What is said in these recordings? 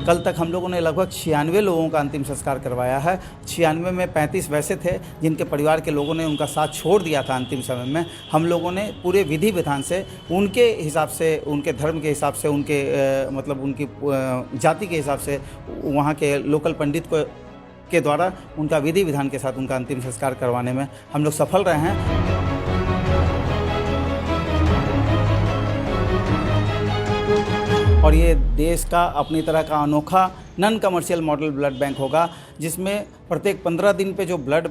कल तक हम लोगों ने लगभग 96 लोगों का अंतिम संस्कार करवाया है। 96 में 35 वैसे थे जिनके परिवार के लोगों ने उनका साथ छोड़ दिया था अंतिम समय में। हम लोगों ने पूरे विधि विधान से उनके हिसाब से, उनके धर्म के हिसाब से, उनके मतलब उनकी जाति के हिसाब से वहाँ के लोकल पंडित के द्वारा उनका विधि विधान के साथ उनका अंतिम संस्कार करवाने में हम लोग सफल रहे हैं। और ये देश का अपनी तरह का अनोखा non commercial model blood bank होगा, जिसमें प्रत्येक 15 दिन पे जो ब्लड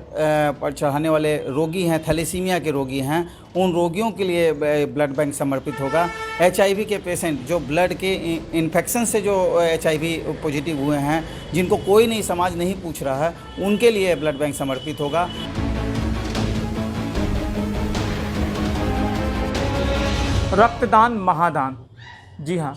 चढ़ाने वाले रोगी हैं, थैलेसीमिया के रोगी हैं, उन रोगियों के लिए ब्लड बैंक समर्पित होगा। HIV के पेशेंट जो ब्लड के इन्फेक्शन से जो HIV पॉजिटिव हुए हैं, जिनको कोई नहीं समाज नहीं पूछ रहा है, उनके लिए ब्लड बैंक समर्पित होगा। रक्तदान महादान, जी हाँ,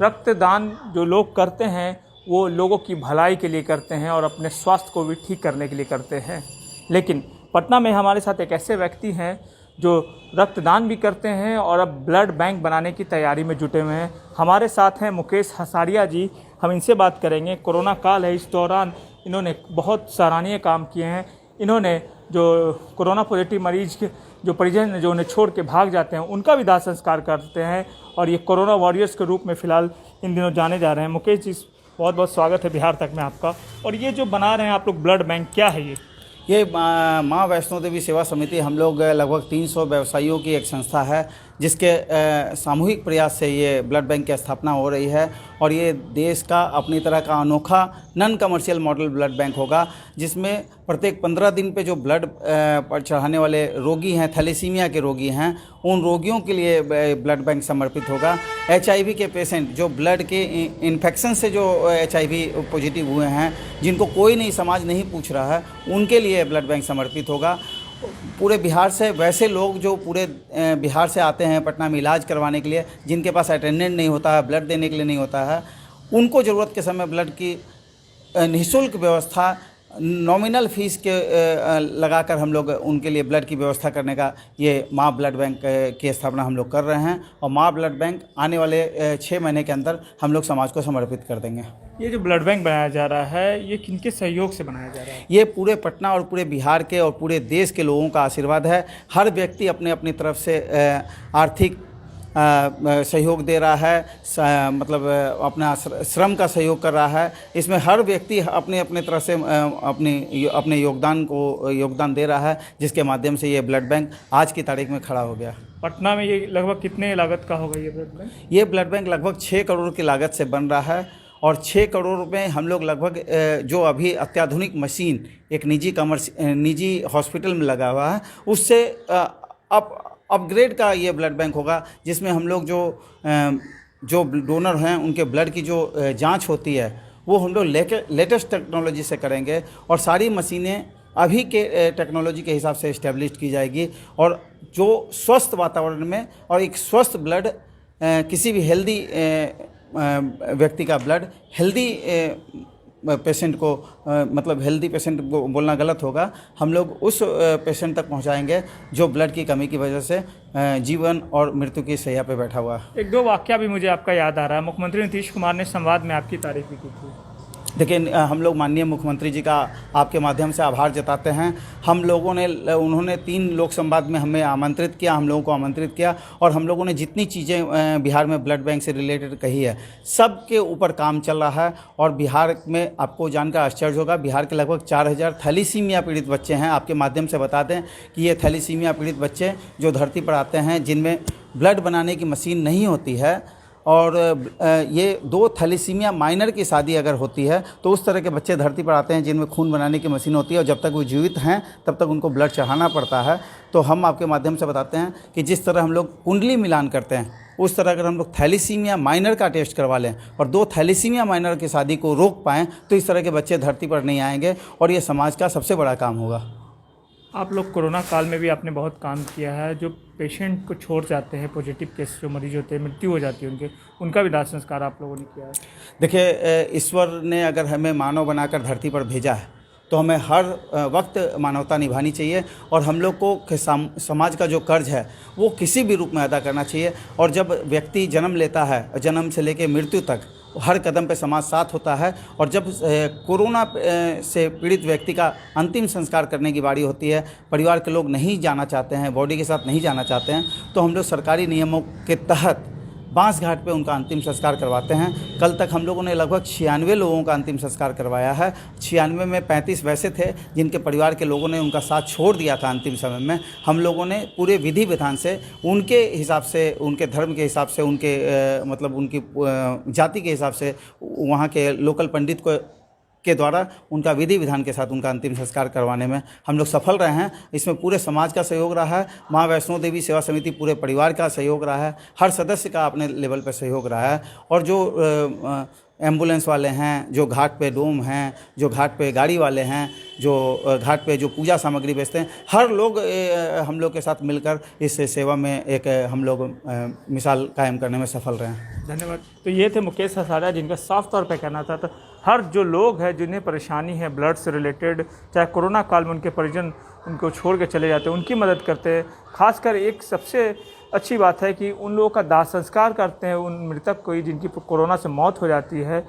रक्तदान जो लोग करते हैं वो लोगों की भलाई के लिए करते हैं और अपने स्वास्थ्य को भी ठीक करने के लिए करते हैं। लेकिन पटना में हमारे साथ एक ऐसे व्यक्ति हैं जो रक्तदान भी करते हैं और अब ब्लड बैंक बनाने की तैयारी में जुटे हुए हैं। हमारे साथ हैं मुकेश हसारिया जी। हम इनसे बात करेंगे। कोरोना काल है, इस दौरान इन्होंने बहुत सराहनीय काम किए हैं। इन्होंने जो कोरोना पॉजिटिव मरीज के जो परिजन जो उन्हें छोड़ के भाग जाते हैं उनका भी दाह संस्कार करते हैं और ये कोरोना वॉरियर्स के रूप में फ़िलहाल इन दिनों जाने जा रहे हैं। मुकेश जी, बहुत बहुत स्वागत है बिहार तक में आपका। और ये जो बना रहे हैं आप लोग ब्लड बैंक, क्या है ये माँ वैष्णो देवी सेवा समिति, हम लोग लगभग 300 व्यवसायियों की एक संस्था है, जिसके सामूहिक प्रयास से ये ब्लड बैंक की स्थापना हो रही है। और ये देश का अपनी तरह का अनोखा non commercial model blood bank होगा, जिसमें प्रत्येक 15 दिन पे जो ब्लड चढ़ाने वाले रोगी हैं, थैलेसीमिया के रोगी हैं, उन रोगियों के लिए ब्लड बैंक समर्पित होगा। HIV के पेशेंट जो ब्लड के इन्फेक्शन से जो HIV पॉजिटिव हुए हैं, जिनको कोई नहीं समाज नहीं पूछ रहा है, उनके लिए ब्लड बैंक समर्पित होगा। पूरे बिहार से वैसे लोग जो पूरे बिहार से आते हैं पटना में इलाज करवाने के लिए, जिनके पास अटेंडेंट नहीं होता है, ब्लड देने के लिए नहीं होता है, उनको ज़रूरत के समय ब्लड की निःशुल्क व्यवस्था, नॉमिनल फीस के लगाकर हम लोग उनके लिए ब्लड की व्यवस्था करने का ये माँ ब्लड बैंक की स्थापना हम लोग कर रहे हैं। और माँ ब्लड बैंक आने वाले 6 महीने के अंदर हम लोग समाज को समर्पित कर देंगे। ये जो ब्लड बैंक बनाया जा रहा है, ये किनके सहयोग से बनाया जा रहा है? ये पूरे पटना और पूरे बिहार के और पूरे देश के लोगों का आशीर्वाद है। हर व्यक्ति अपने अपनी तरफ से आर्थिक सहयोग दे रहा है, मतलब अपना श्रम का सहयोग कर रहा है। इसमें हर व्यक्ति अपने अपने तरफ से अपने योगदान दे रहा है, जिसके माध्यम से ये ब्लड बैंक आज की तारीख में खड़ा हो गया। पटना में ये लगभग कितने लागत का होगा ये ब्लड बैंक? ये ब्लड बैंक लगभग 6 करोड़ की लागत से बन रहा है। और 6 करोड़ रुपए हम लोग लगभग जो अभी अत्याधुनिक मशीन एक निजी हॉस्पिटल में लगा हुआ है, उससे अपग्रेड का ये ब्लड बैंक होगा, जिसमें हम लोग जो डोनर हैं उनके ब्लड की जो जांच होती है वो हम लोग लेटेस्ट टेक्नोलॉजी से करेंगे। और सारी मशीनें अभी के टेक्नोलॉजी के हिसाब से इस्टेब्लिश की जाएगी। और जो स्वस्थ वातावरण में और एक स्वस्थ ब्लड, किसी भी हेल्दी व्यक्ति का ब्लड हेल्दी पेशेंट को, मतलब हेल्दी पेशेंट को बोलना गलत होगा, हम लोग उस पेशेंट तक पहुंचाएंगे जो ब्लड की कमी की वजह से जीवन और मृत्यु की शैया पे बैठा हुआ है। 1-2 वाकया भी मुझे आपका याद आ रहा है। मुख्यमंत्री नीतीश कुमार ने संवाद में आपकी तारीफ भी की थी। देखिए, हम लोग माननीय मुख्यमंत्री जी का आपके माध्यम से आभार जताते हैं। उन्होंने 3 लोक संवाद में हमें आमंत्रित किया, हम लोगों को आमंत्रित किया, और हम लोगों ने जितनी चीज़ें बिहार में ब्लड बैंक से रिलेटेड कही है, सब के ऊपर काम चल रहा है। और बिहार में आपको जानकर आश्चर्य होगा, बिहार के लगभग 4000 थैलेसीमिया पीड़ित बच्चे हैं। आपके माध्यम से बता दें कि ये थैलेसीमिया पीड़ित बच्चे जो धरती पर आते हैं, जिनमें ब्लड बनाने की मशीन नहीं होती है, और ये 2 थैलेसीमिया माइनर की शादी अगर होती है तो उस तरह के बच्चे धरती पर आते हैं जिनमें खून बनाने की मशीन होती है, और जब तक वो जीवित हैं तब तक उनको ब्लड चढ़ाना पड़ता है। तो हम आपके माध्यम से बताते हैं कि जिस तरह हम लोग कुंडली मिलान करते हैं, उस तरह अगर हम लोग थैलेसीमिया माइनर का टेस्ट करवा लें और 2 थैलेसीमिया माइनर की शादी को रोक पाएँ, तो इस तरह के बच्चे धरती पर नहीं आएंगे और ये समाज का सबसे बड़ा काम होगा। आप लोग कोरोना काल में भी आपने बहुत काम किया है। जो पेशेंट को छोड़ जाते हैं, पॉजिटिव केस जो मरीज होते हैं, मृत्यु हो जाती है उनका भी दाह संस्कार आप लोगों ने किया है। देखिए, ईश्वर ने अगर हमें मानव बनाकर धरती पर भेजा है तो हमें हर वक्त मानवता निभानी चाहिए, और हम लोग को समाज का जो कर्ज है वो किसी भी रूप में अदा करना चाहिए। और जब व्यक्ति जन्म लेता है, जन्म से लेकर मृत्यु तक, हर कदम पे समाज साथ होता है। और जब कोरोना से पीड़ित व्यक्ति का अंतिम संस्कार करने की बारी होती है, परिवार के लोग नहीं जाना चाहते हैं, बॉडी के साथ नहीं जाना चाहते हैं, तो हम लोग सरकारी नियमों के तहत बांस घाट पे उनका अंतिम संस्कार करवाते हैं। कल तक हम लोगों ने लगभग 96 लोगों का अंतिम संस्कार करवाया है। 96 में 35 वैसे थे जिनके परिवार के लोगों ने उनका साथ छोड़ दिया था अंतिम समय में। हम लोगों ने पूरे विधि विधान से, उनके हिसाब से, उनके धर्म के हिसाब से, उनके मतलब उनकी जाति के हिसाब से, वहाँ के लोकल पंडित के द्वारा उनका विधि विधान के साथ उनका अंतिम संस्कार करवाने में हम लोग सफल रहे हैं। इसमें पूरे समाज का सहयोग रहा है, माँ वैष्णो देवी सेवा समिति पूरे परिवार का सहयोग रहा है, हर सदस्य का अपने लेवल पर सहयोग रहा है। और जो एम्बुलेंस वाले हैं, जो घाट पे डोम हैं, जो घाट पे गाड़ी वाले हैं, जो घाट पे जो पूजा सामग्री बेचते हैं, हर लोग हम लोग के साथ मिलकर इस सेवा में एक हम लोग मिसाल कायम करने में सफल रहे हैं। धन्यवाद। तो ये थे मुकेश हसारिया, जिनका साफ तौर पे कहना था तो हर जो लोग हैं जिन्हें परेशानी है ब्लड से रिलेटेड, चाहे कोरोना काल में उनके परिजन उनको छोड़ के चले जाते हैं, उनकी मदद करते हैं। खासकर एक सबसे अच्छी बात है कि उन लोगों का दाह संस्कार करते हैं, उन मृतक को जिनकी कोरोना से मौत हो जाती है।